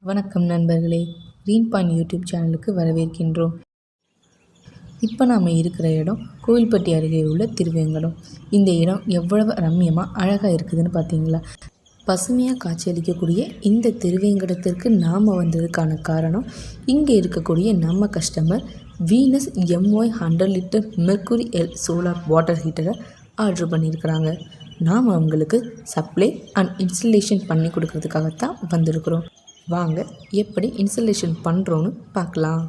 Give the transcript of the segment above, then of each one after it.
வணக்கம் நண்பர்களே, green point YouTube சேனலுக்கு வரவேற்கின்றோம். இப்போ நாம் இருக்கிற இடம் கோவில்பட்டி அருகே உள்ள திருவேங்கடம். இந்த இடம் எவ்வளவு ரம்மியமாக அழகாக இருக்குதுன்னு பார்த்தீங்களா? பசுமையாக காட்சியளிக்கக்கூடிய இந்த திருவேங்கடத்திற்கு நாம் வந்ததுக்கான காரணம், இங்கே இருக்கக்கூடிய நம்ம customer Venus MY 100 litre Mercury L solar water ஹீட்டரை ஆர்டர் பண்ணியிருக்கிறாங்க. நாம் அவங்களுக்கு சப்ளை அண்ட் இன்ஸ்டலேஷன் பண்ணி கொடுக்கறதுக்காகத்தான் வந்திருக்கிறோம். வாங்க எப்படி இன்ஸ்டலேஷன் பண்ணுறோன்னு பார்க்கலாம்.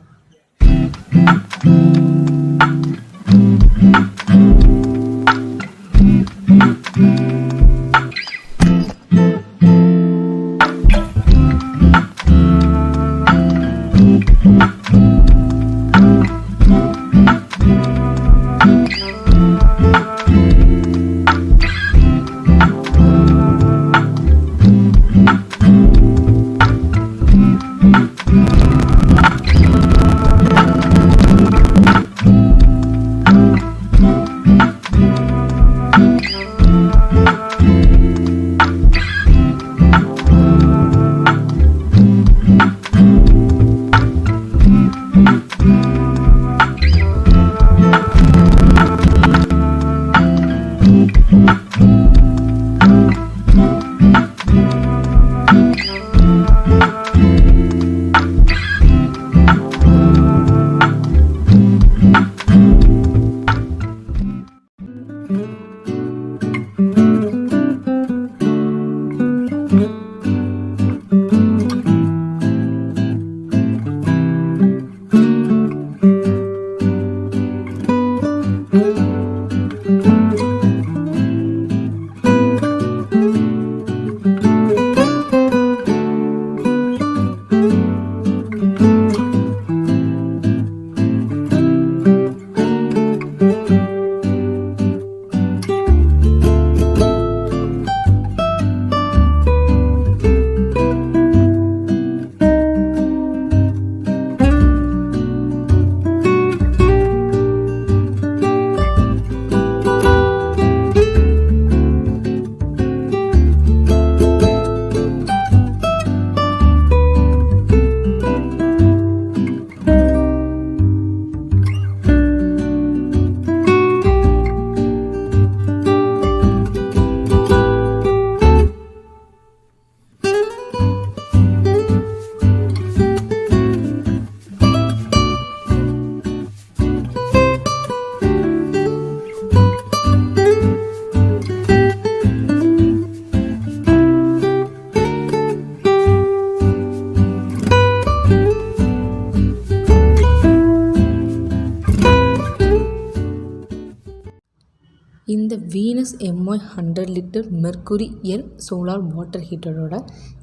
இந்த Venus MY 100 litre Mercury L solar water ஹீட்டரோட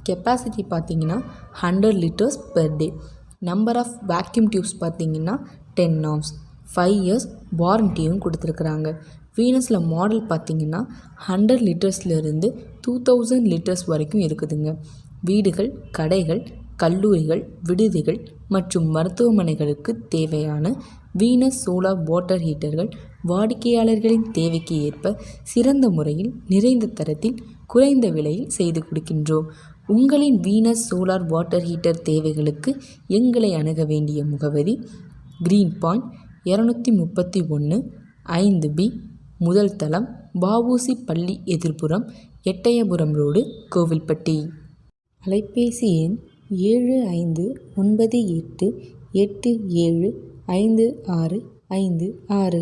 கெப்பாசிட்டி பார்த்தீங்கன்னா 100 litres per day. Number of vacuum tubes பார்த்தீங்கன்னா 10 நாப்ஸ். 5 இயர்ஸ் வாரண்டியும் கொடுத்துருக்குறாங்க. வீனஸில் மாடல் பார்த்தீங்கன்னா 100 லிட்டர்ஸ்லேருந்து 2000 லிட்டர்ஸ் வரைக்கும் இருக்குதுங்க. வீடுகள், கடைகள், கல்லூரிகள், விடுதிகள் மற்றும் மருத்துவமனைகளுக்கு தேவையான வீனஸ் சோலார் வாட்டர் ஹீட்டர்கள் வாடிக்கையாளர்களின் தேவைக்கு ஏற்ப சிறந்த முறையில், நிறைந்த தரத்தில், குறைந்த விலையில் செய்து கொடுக்கின்றோம். உங்களின் வீனஸ் சோலார் வாட்டர் ஹீட்டர் தேவைகளுக்கு எங்களை அணுக வேண்டிய முகவரி க்ரீன் பாயிண்ட் 231 5B முதல் தளம், வ.உ.ச பள்ளி எதிர்ப்புறம், எட்டயபுரம் ரோடு, கோவில்பட்டி. அலைபேசி எண் 7598875656.